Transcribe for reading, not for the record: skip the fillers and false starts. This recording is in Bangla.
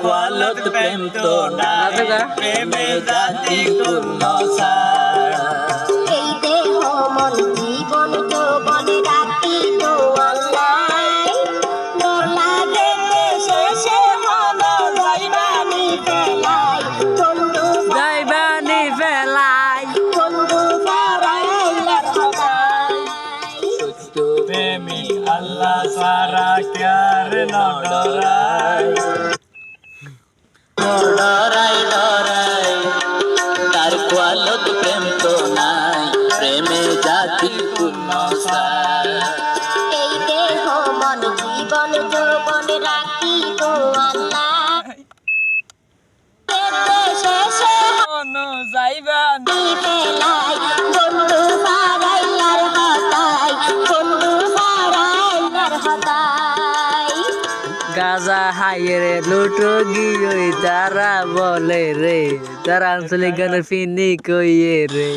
কোয়ালত প্রেম তো নাই প্রেমে জাতি কোনো ছাড়া এই দেহ মন জীবন যৌবন রাখি তো আল্লাহ ডর লাগে শেষে মন যাইবানি ফেলাই বন্ধু যাইবানি ফেলাই বন্ধু ফারাইলার হদাই সত্য প্রেমিক আল্লাহ সারা ক্যার নডরাই ডরাই তার কোয়ালত প্রেম তো নাই প্রেমে জাতি কোনো ছাড়া এই দেহ মন জীবন যৌবন রাখি তো আল্লাহ শেষে মন যাইবানি ফেলাই বন্ধু ফারাইলার হদাই বন্ধু ফারাইলার হদাই গাজা হাইয়ে রে লুটো গিয়ে যারা বলে রে যারা আঞ্চলিক গানের ফিনি কইয়ে রে